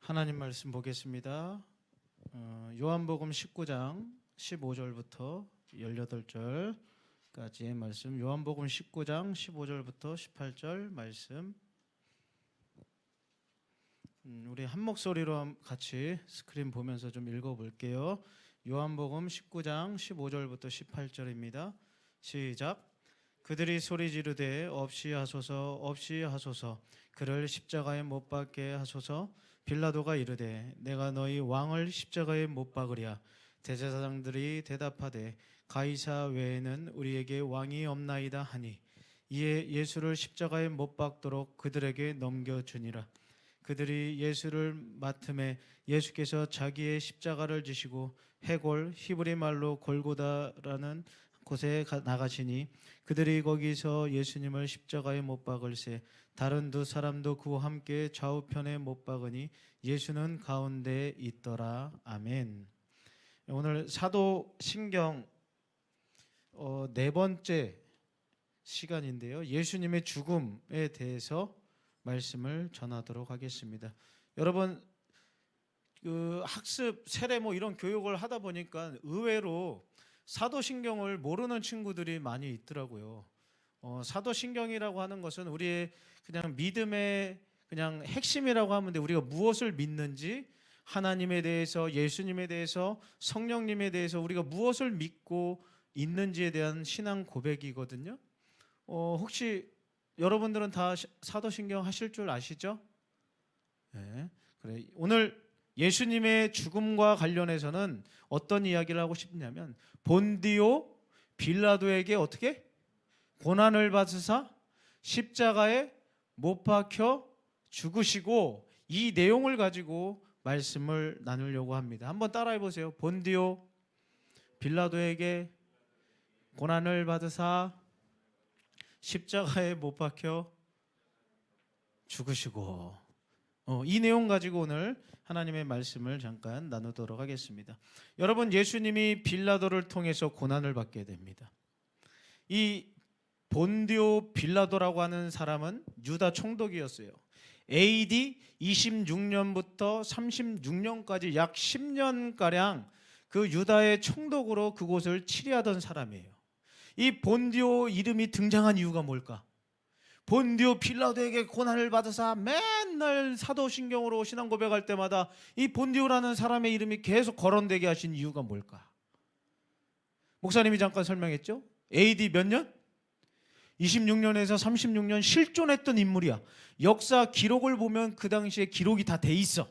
하나님 말씀 보겠습니다. 요한복음 19장 15절부터 18절까지의 말씀. 요한복음 19장 15절부터 18절 말씀. 우리 한 목소리로 같이 스크린 보면서 좀 읽어볼게요. 요한복음 19장 15절부터 18절입니다. 시작. 그들이 소리 지르되 없이 하소서 없이 하소서, 그를 십자가에 못 박게 하소서. 빌라도가 이르되 내가 너희 왕을 십자가에 못 박으랴. 대제사장들이 대답하되 가이사 외에는 우리에게 왕이 없나이다 하니, 이에 예수를 십자가에 못 박도록 그들에게 넘겨주니라. 그들이 예수를 맡음에 예수께서 자기의 십자가를 지시고 해골, 히브리 말로 골고다라는 곳에 나가시니, 그들이 거기서 예수님을 십자가에 못 박을새 다른 두 사람도 그와 함께 좌우편에 못 박으니 예수는 가운데에 있더라. 아멘. 오늘 사도신경 네 번째 시간인데요, 예수님의 죽음에 대해서 말씀을 전하도록 하겠습니다. 여러분, 그 학습 세례 이런 교육을 하다 보니까 의외로 사도신경을 모르는 친구들이 많이 있더라고요. 사도신경이라고 하는 것은 우리의 그냥 믿음의 그냥 핵심이라고 하면 돼. 우리가 무엇을 믿는지, 하나님에 대해서, 예수님에 대해서, 성령님에 대해서 우리가 무엇을 믿고 있는지에 대한 신앙 고백이거든요. 혹시 여러분들은 다 사도신경 하실 줄 아시죠? 네. 그래. 오늘 예수님의 죽음과 관련해서는 어떤 이야기를 하고 싶냐면, 본디오 빌라도에게 어떻게 고난을 받으사 십자가에 못 박혀 죽으시고, 이 내용을 가지고 말씀을 나누려고 합니다. 한번 따라해 보세요. 본디오 빌라도에게 고난을 받으사 십자가에 못 박혀 죽으시고, 이 내용 가지고 오늘 하나님의 말씀을 잠깐 나누도록 하겠습니다. 여러분, 예수님이 빌라도를 통해서 고난을 받게 됩니다. 이 본디오 빌라도라고 하는 사람은 유다 총독이었어요. AD 26년부터 36년까지 약 10년가량 그 유다의 총독으로 그곳을 치리하던 사람이에요. 이 본디오 이름이 등장한 이유가 뭘까? 본디오 빌라도에게 고난을 받으사 맨날 사도신경으로 신앙 고백할 때마다 이 본디오라는 사람의 이름이 계속 거론되게 하신 이유가 뭘까? 목사님이 잠깐 설명했죠? AD 몇 년? 26년에서 36년 실존했던 인물이야. 역사 기록을 보면 그 당시에 기록이 다 돼 있어.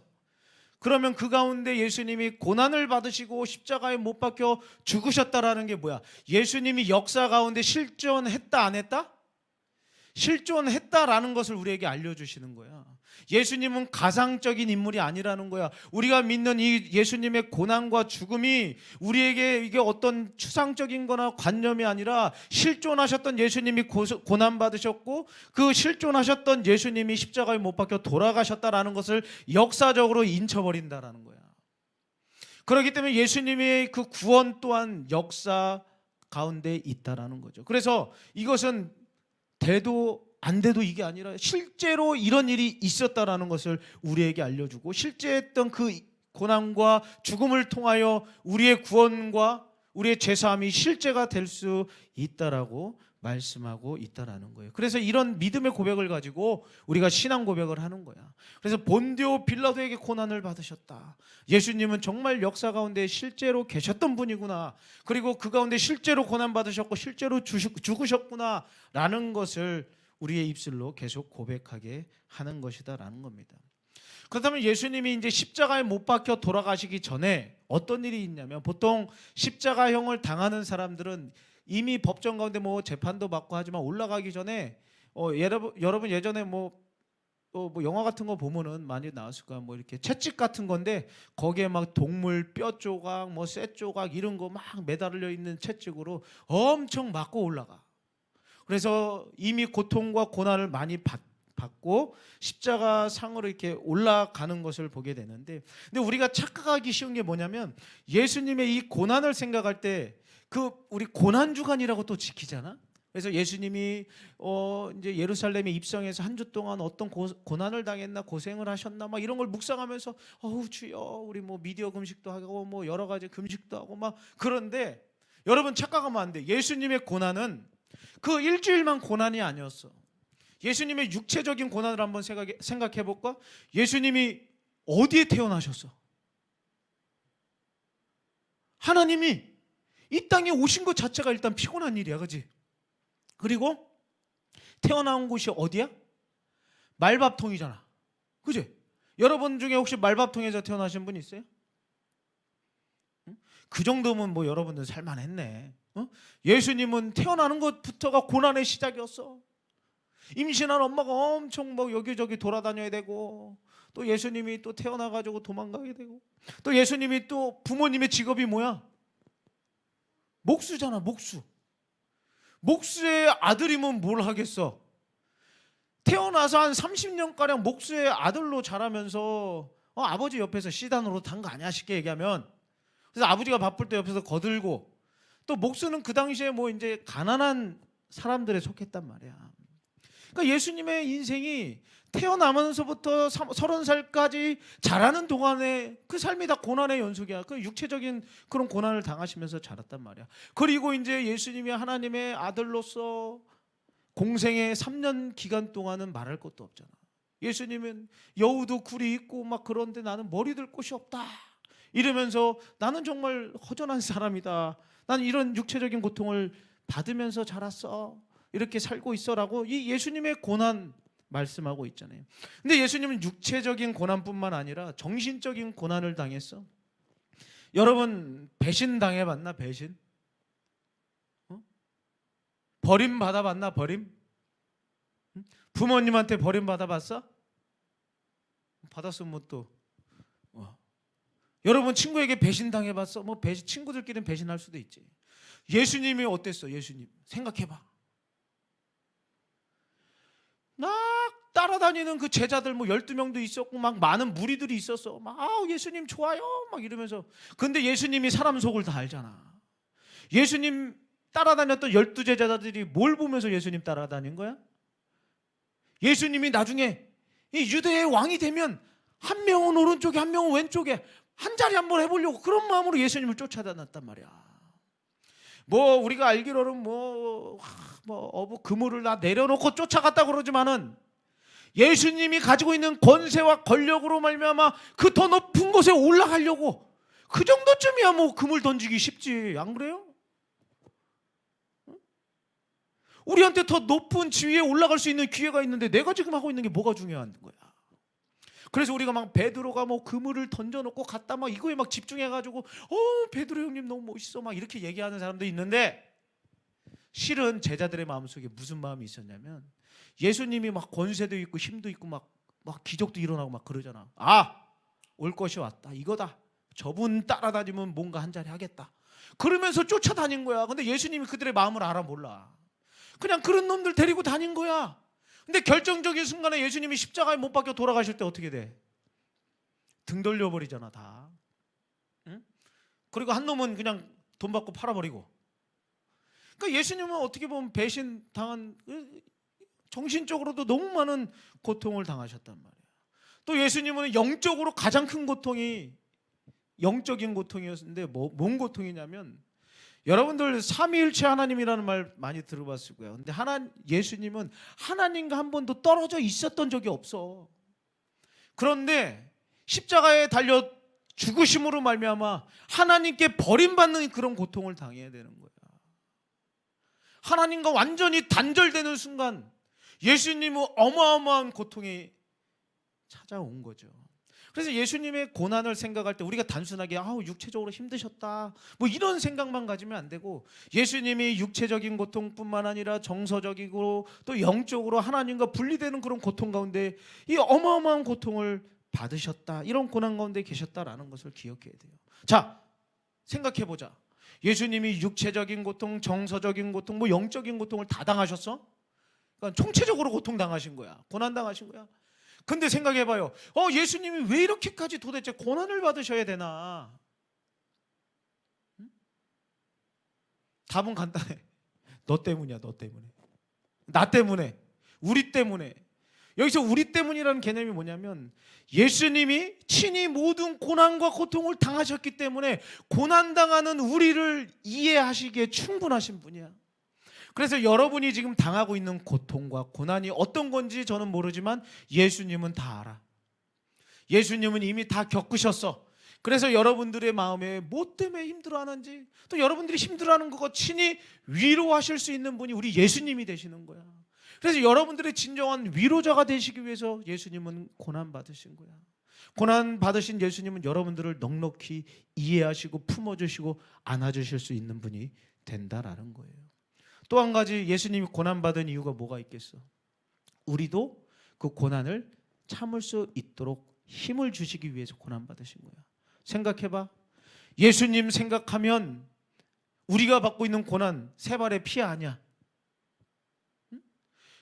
그러면 그 가운데 예수님이 고난을 받으시고 십자가에 못 박혀 죽으셨다라는 게 뭐야? 예수님이 역사 가운데 실존했다 안 했다? 실존했다라는 것을 우리에게 알려주시는 거야. 예수님은 가상적인 인물이 아니라는 거야. 우리가 믿는 이 예수님의 고난과 죽음이 우리에게 이게 어떤 추상적인 거나 관념이 아니라, 실존하셨던 예수님이 고난받으셨고 그 실존하셨던 예수님이 십자가에 못 박혀 돌아가셨다라는 것을 역사적으로 인쳐버린다라는 거야. 그렇기 때문에 예수님의 그 구원 또한 역사 가운데 있다라는 거죠. 그래서 이것은 돼도 안 돼도 이게 아니라 실제로 이런 일이 있었다라는 것을 우리에게 알려주고, 실제 했던 그 고난과 죽음을 통하여 우리의 구원과 우리의 죄사함이 실제가 될 수 있다라고 말씀하고 있다라는 거예요. 그래서 이런 믿음의 고백을 가지고 우리가 신앙 고백을 하는 거야. 그래서 본디오 빌라도에게 고난을 받으셨다. 예수님은 정말 역사 가운데 실제로 계셨던 분이구나. 그리고 그 가운데 실제로 고난 받으셨고 실제로 죽으셨구나 라는 것을 우리의 입술로 계속 고백하게 하는 것이다라는 겁니다. 그렇다면 예수님이 이제 십자가에 못 박혀 돌아가시기 전에 어떤 일이 있냐면, 보통 십자가형을 당하는 사람들은 이미 법정 가운데 재판도 받고 하지만 올라가기 전에 여러분 예전에 영화 같은 거 보면은 많이 나왔을 거야. 이렇게 채찍 같은 건데 거기에 막 동물 뼈 조각, 쇠 조각 이런 거 막 매달려 있는 채찍으로 엄청 맞고 올라가. 그래서 이미 고통과 고난을 많이 받고 십자가 상으로 이렇게 올라가는 것을 보게 되는데, 근데 우리가 착각하기 쉬운 게 뭐냐면, 예수님의 이 고난을 생각할 때 우리 고난주간이라고 또 지키잖아. 그래서 예수님이 이제 예루살렘에 입성해서 한 주 동안 어떤 고난을 당했나, 고생을 하셨나, 막 이런 걸 묵상하면서 어우 주여, 우리 뭐 미디어 금식도 하고 뭐 여러 가지 금식도 하고 막. 그런데 여러분 착각하면 안 돼. 예수님의 고난은 그 일주일만 고난이 아니었어. 예수님의 육체적인 고난을 한번 생각해 볼까? 예수님이 어디에 태어나셨어? 하나님이 이 땅에 오신 것 자체가 일단 피곤한 일이야, 그렇지? 그리고 태어난 곳이 어디야? 말밥통이잖아, 그치? 여러분 중에 혹시 말밥통에서 태어나신 분 있어요? 응? 그 정도면 뭐 여러분들 살만했네. 예수님은 태어나는 것부터가 고난의 시작이었어. 임신한 엄마가 엄청 뭐 여기저기 돌아다녀야 되고, 또 예수님이 또 태어나가지고 도망가게 되고, 또 예수님이 또 부모님의 직업이 뭐야? 목수잖아, 목수. 목수의 아들이면 뭘 하겠어? 태어나서 한 30년가량 목수의 아들로 자라면서 아버지 옆에서 시단으로 탄 거 아니야, 쉽게 얘기하면. 그래서 아버지가 바쁠 때 옆에서 거들고, 또 목수는 그 당시에 뭐 이제 가난한 사람들에 속했단 말이야. 그러니까 예수님의 인생이 태어나면서부터 30살까지 자라는 동안에 그 삶이 다 고난의 연속이야. 그 육체적인 그런 고난을 당하시면서 자랐단 말이야. 그리고 이제 예수님이 하나님의 아들로서 공생의 3년 기간 동안은 말할 것도 없잖아. 예수님은 여우도 굴이 있고 막 그런데 나는 머리 들 곳이 없다 이러면서 나는 정말 허전한 사람이다. 나는 이런 육체적인 고통을 받으면서 자랐어. 이렇게 살고 있어라고 이 예수님의 고난 말씀하고 있잖아요. 근데 예수님은 육체적인 고난뿐만 아니라 정신적인 고난을 당했어. 여러분 배신 당해봤나? 배신? 버림 받아봤나? 버림? 부모님한테 버림 받아봤어? 받았으면 뭐 또 여러분 친구에게 배신 당해봤어? 뭐 친구들끼리는 배신할 수도 있지. 예수님이 어땠어? 예수님 생각해봐. 막 따라다니는 그 제자들 뭐 12명도 있었고 막 많은 무리들이 있었어. 막 예수님 좋아요 막 이러면서. 근데 예수님이 사람 속을 다 알잖아. 예수님 따라다녔던 12제자들이 뭘 보면서 예수님 따라다닌 거야? 예수님이 나중에 이 유대의 왕이 되면 한 명은 오른쪽에 한 명은 왼쪽에 한 자리 한번 해보려고 그런 마음으로 예수님을 쫓아다녔단 말이야. 뭐 우리가 알기로는 뭐 어부 그물을 다 내려놓고 쫓아갔다 그러지만은 예수님이 가지고 있는 권세와 권력으로 말미암아 그 더 높은 곳에 올라가려고 그 정도쯤이야 뭐 그물 던지기 쉽지, 안 그래요? 우리한테 더 높은 지위에 올라갈 수 있는 기회가 있는데 내가 지금 하고 있는 게 뭐가 중요한 거야? 그래서 우리가 막 베드로가 뭐 그물을 던져놓고 갔다 막 이거에 막 집중해가지고 베드로 형님 너무 멋있어 막 이렇게 얘기하는 사람도 있는데, 실은 제자들의 마음속에 무슨 마음이 있었냐면 예수님이 막 권세도 있고 힘도 있고 막 기적도 일어나고 막 그러잖아. 올 것이 왔다 이거다. 저분 따라다니면 뭔가 한 자리 하겠다. 그러면서 쫓아다닌 거야. 근데 예수님이 그들의 마음을 알아 몰라. 그냥 그런 놈들 데리고 다닌 거야. 근데 결정적인 순간에 예수님이 십자가에 못 박혀 돌아가실 때 어떻게 돼? 등 돌려버리잖아 다. 응? 그리고 한 놈은 그냥 돈 받고 팔아버리고. 그러니까 예수님은 어떻게 보면 배신당한, 정신적으로도 너무 많은 고통을 당하셨단 말이야. 또 예수님은 영적으로 가장 큰 고통이 영적인 고통이었는데 뭔 고통이냐면, 여러분들 삼위일체 하나님이라는 말 많이 들어봤을 거예요. 근데 예수님은 하나님과 한 번도 떨어져 있었던 적이 없어. 그런데 십자가에 달려 죽으심으로 말미암아 하나님께 버림받는 그런 고통을 당해야 되는 거야. 하나님과 완전히 단절되는 순간 예수님은 어마어마한 고통이 찾아온 거죠. 그래서 예수님의 고난을 생각할 때 우리가 단순하게 육체적으로 힘드셨다 뭐 이런 생각만 가지면 안 되고, 예수님이 육체적인 고통뿐만 아니라 정서적이고 또 영적으로 하나님과 분리되는 그런 고통 가운데 이 어마어마한 고통을 받으셨다, 이런 고난 가운데 계셨다라는 것을 기억해야 돼요. 자, 생각해보자. 예수님이 육체적인 고통, 정서적인 고통, 뭐 영적인 고통을 다 당하셨어? 그러니까 총체적으로 고통당하신 거야. 고난당하신 거야. 근데 생각해봐요. 예수님이 왜 이렇게까지 도대체 고난을 받으셔야 되나? 답은 간단해. 너 때문이야, 너 때문에. 나 때문에. 우리 때문에. 여기서 우리 때문이라는 개념이 뭐냐면 예수님이 친히 모든 고난과 고통을 당하셨기 때문에 고난당하는 우리를 이해하시기에 충분하신 분이야. 그래서 여러분이 지금 당하고 있는 고통과 고난이 어떤 건지 저는 모르지만 예수님은 다 알아. 예수님은 이미 다 겪으셨어. 그래서 여러분들의 마음에 뭐 때문에 힘들어하는지, 또 여러분들이 힘들어하는 거 친히 위로하실 수 있는 분이 우리 예수님이 되시는 거야. 그래서 여러분들의 진정한 위로자가 되시기 위해서 예수님은 고난 받으신 거야. 고난 받으신 예수님은 여러분들을 넉넉히 이해하시고 품어주시고 안아주실 수 있는 분이 된다라는 거예요. 또 한 가지 예수님이 고난 받은 이유가 뭐가 있겠어? 우리도 그 고난을 참을 수 있도록 힘을 주시기 위해서 고난 받으신 거야. 생각해봐. 예수님 생각하면 우리가 받고 있는 고난 세 발의 피 아니야.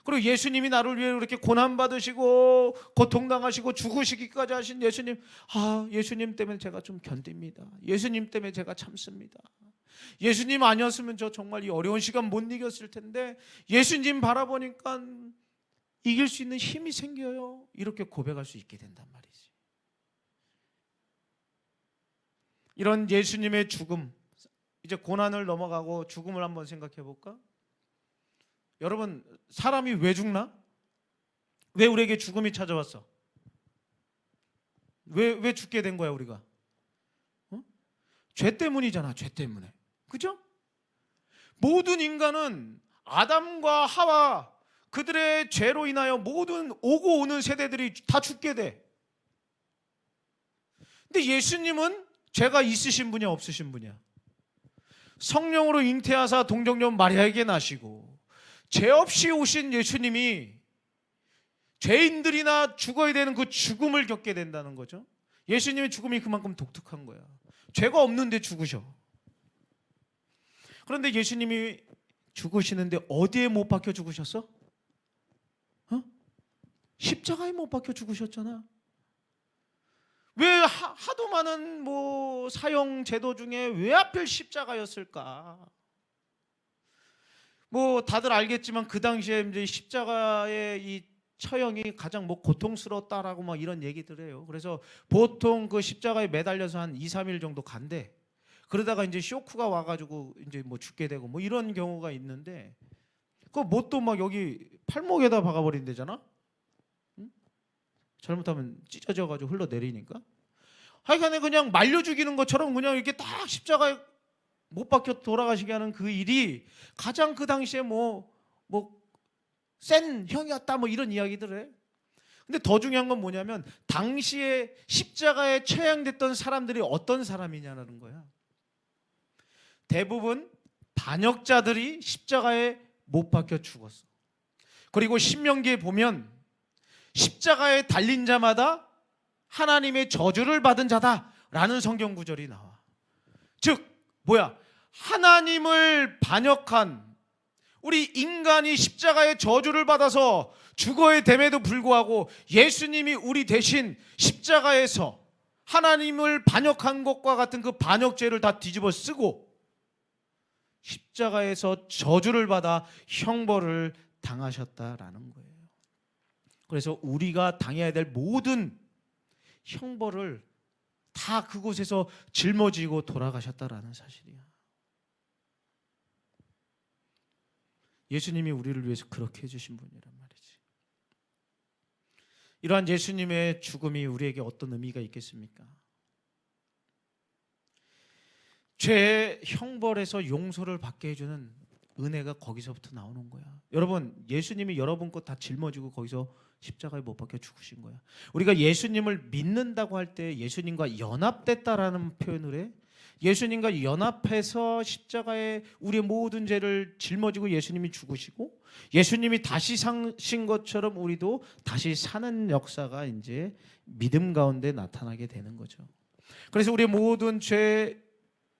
그리고 예수님이 나를 위해 이렇게 고난 받으시고 고통당하시고 죽으시기까지 하신 예수님, 예수님 때문에 제가 좀 견딥니다. 예수님 때문에 제가 참습니다. 예수님 아니었으면 저 정말 이 어려운 시간 못 이겼을 텐데 예수님 바라보니까 이길 수 있는 힘이 생겨요. 이렇게 고백할 수 있게 된단 말이지. 이런 예수님의 죽음, 이제 고난을 넘어가고 죽음을 한번 생각해 볼까? 여러분, 사람이 왜 죽나? 왜 우리에게 죽음이 찾아왔어? 왜 죽게 된 거야 우리가? 죄 때문이잖아. 죄 때문에. 그죠? 모든 인간은 아담과 하와 그들의 죄로 인하여 모든 오고 오는 세대들이 다 죽게 돼. 근데 예수님은 죄가 있으신 분이야, 없으신 분이야? 성령으로 잉태하사 동정녀 마리아에게 나시고 죄 없이 오신 예수님이 죄인들이나 죽어야 되는 그 죽음을 겪게 된다는 거죠. 예수님의 죽음이 그만큼 독특한 거야. 죄가 없는데 죽으셔. 그런데 예수님이 죽으시는데 어디에 못 박혀 죽으셨어? 십자가에 못 박혀 죽으셨잖아. 왜 하도 많은 사형 제도 중에 왜 하필 십자가였을까? 다들 알겠지만 그 당시에 이제 십자가의 이 처형이 가장 고통스러웠다라고 이런 얘기들 해요. 그래서 보통 그 십자가에 매달려서 한 2, 3일 정도 간대. 그러다가 이제 쇼크가 와가지고 이제 죽게 되고 이런 경우가 있는데 그 못도 여기 팔목에다 박아버린대잖아. 응? 잘못하면 찢어져가지고 흘러내리니까. 하여간에 그냥 말려 죽이는 것처럼 그냥 이렇게 딱 십자가에 못 박혀 돌아가시게 하는 그 일이 가장 그 당시에 센 형이었다 이런 이야기들을 해. 근데 더 중요한 건 뭐냐면 당시에 십자가에 처형됐던 사람들이 어떤 사람이냐는 거야. 대부분 반역자들이 십자가에 못 박혀 죽었어. 그리고 신명기에 보면 십자가에 달린 자마다 하나님의 저주를 받은 자다라는 성경 구절이 나와. 즉 하나님을 반역한 우리 인간이 십자가의 저주를 받아서 죽어야 됨에도 불구하고 예수님이 우리 대신 십자가에서 하나님을 반역한 것과 같은 그 반역죄를 다 뒤집어 쓰고 십자가에서 저주를 받아 형벌을 당하셨다라는 거예요. 그래서 우리가 당해야 될 모든 형벌을 다 그곳에서 짊어지고 돌아가셨다라는 사실이야. 예수님이 우리를 위해서 그렇게 해주신 분이란 말이지. 이러한 예수님의 죽음이 우리에게 어떤 의미가 있겠습니까? 죄의 형벌에서 용서를 받게 해주는 은혜가 거기서부터 나오는 거야. 여러분, 예수님이 여러분 것 다 짊어지고 거기서 십자가에 못 박혀 죽으신 거야. 우리가 예수님을 믿는다고 할 때 예수님과 연합됐다라는 표현을 해. 예수님과 연합해서 십자가에 우리의 모든 죄를 짊어지고 예수님이 죽으시고 예수님이 다시 사신 것처럼 우리도 다시 사는 역사가 이제 믿음 가운데 나타나게 되는 거죠. 그래서 우리의 모든 죄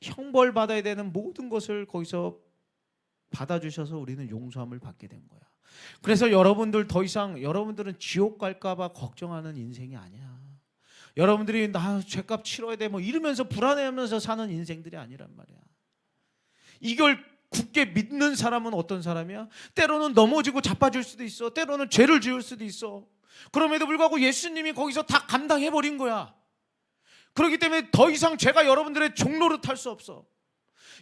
형벌 받아야 되는 모든 것을 거기서 받아주셔서 우리는 용서함을 받게 된 거야. 그래서 여러분들 더 이상 여러분들은 지옥 갈까 봐 걱정하는 인생이 아니야. 여러분들이 나 죄값 치러야 돼 이러면서 불안해하면서 사는 인생들이 아니란 말이야. 이걸 굳게 믿는 사람은 어떤 사람이야? 때로는 넘어지고 자빠질 수도 있어. 때로는 죄를 지을 수도 있어. 그럼에도 불구하고 예수님이 거기서 다 감당해버린 거야. 그렇기 때문에 더 이상 죄가 여러분들의 종로를 탈 수 없어.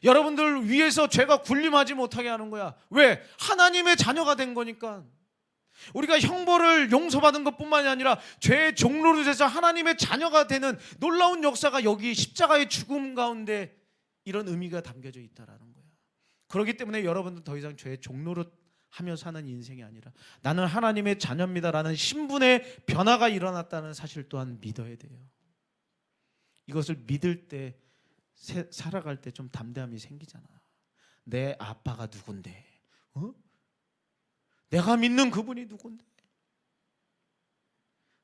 여러분들 위해서 죄가 군림하지 못하게 하는 거야. 왜? 하나님의 자녀가 된 거니까. 우리가 형벌을 용서받은 것뿐만이 아니라 죄의 종로로 돼서 하나님의 자녀가 되는 놀라운 역사가 여기 십자가의 죽음 가운데 이런 의미가 담겨져 있다라는 거야. 그렇기 때문에 여러분들 더 이상 죄의 종로로 하며 사는 인생이 아니라 나는 하나님의 자녀입니다라는 신분의 변화가 일어났다는 사실 또한 믿어야 돼요. 이것을 믿을 때 살아갈 때 좀 담대함이 생기잖아. 내 아빠가 누군데? 내가 믿는 그분이 누군데?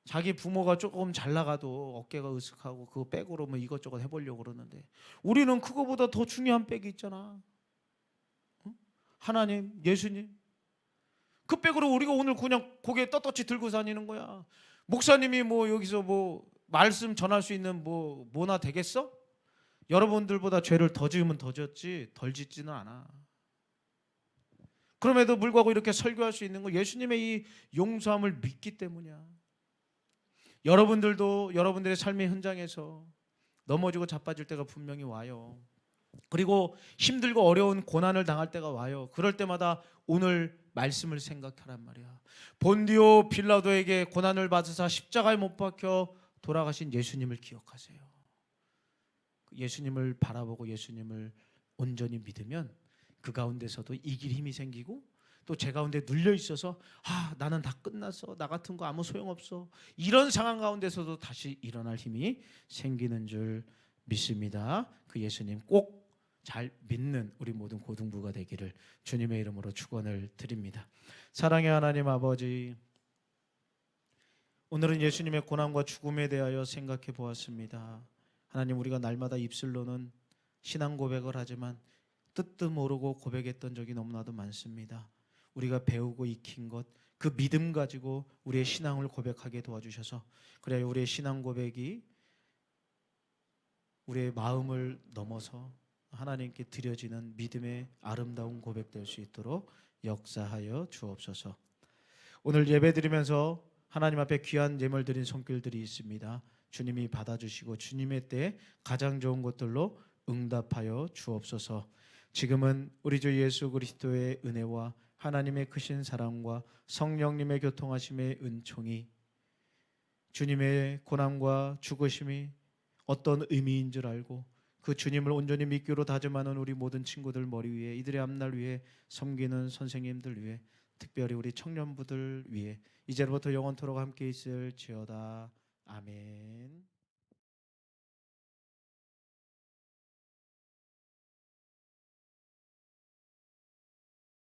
자기 부모가 조금 잘 나가도 어깨가 으쓱하고 그 백으로 뭐 이것저것 해보려고 그러는데 우리는 그거보다 더 중요한 백이 있잖아. 하나님, 예수님. 그 백으로 우리가 오늘 그냥 고개 떳떳이 들고 다니는 거야. 목사님이 뭐 여기서 뭐 말씀 전할 수 있는 뭐나 되겠어? 여러분들보다 죄를 더 지으면 더 졌지 덜 짓지는 않아. 그럼에도 불구하고 이렇게 설교할 수 있는 거 예수님의 이 용서함을 믿기 때문이야. 여러분들도 여러분들의 삶의 현장에서 넘어지고 자빠질 때가 분명히 와요. 그리고 힘들고 어려운 고난을 당할 때가 와요. 그럴 때마다 오늘 말씀을 생각하란 말이야. 본디오 빌라도에게 고난을 받으사 십자가에 못 박혀 돌아가신 예수님을 기억하세요. 예수님을 바라보고 예수님을 온전히 믿으면 그 가운데서도 이길 힘이 생기고 또 제 가운데 눌려 있어서 나는 다 끝났어. 나 같은 거 아무 소용없어. 이런 상황 가운데서도 다시 일어날 힘이 생기는 줄 믿습니다. 그 예수님 꼭 잘 믿는 우리 모든 고등부가 되기를 주님의 이름으로 축원을 드립니다. 사랑의 하나님 아버지, 오늘은 예수님의 고난과 죽음에 대하여 생각해 보았습니다. 하나님, 우리가 날마다 입술로는 신앙 고백을 하지만 뜻도 모르고 고백했던 적이 너무나도 많습니다. 우리가 배우고 익힌 것, 그 믿음 가지고 우리의 신앙을 고백하게 도와주셔서 그래야 우리의 신앙 고백이 우리의 마음을 넘어서 하나님께 드려지는 믿음의 아름다운 고백될 수 있도록 역사하여 주옵소서. 오늘 예배드리면서 하나님 앞에 귀한 예물 드린 손길들이 있습니다. 주님이 받아주시고 주님의 때에 가장 좋은 것들로 응답하여 주옵소서. 지금은 우리 주 예수 그리스도의 은혜와 하나님의 크신 사랑과 성령님의 교통하심의 은총이, 주님의 고난과 죽으심이 어떤 의미인 줄 알고 그 주님을 온전히 믿기로 다짐하는 우리 모든 친구들 머리 위에, 이들의 앞날 위에, 섬기는 선생님들 위에, 특별히 우리 청년부들 위에 이제부터 영원토록 함께 있을지어다. 아멘.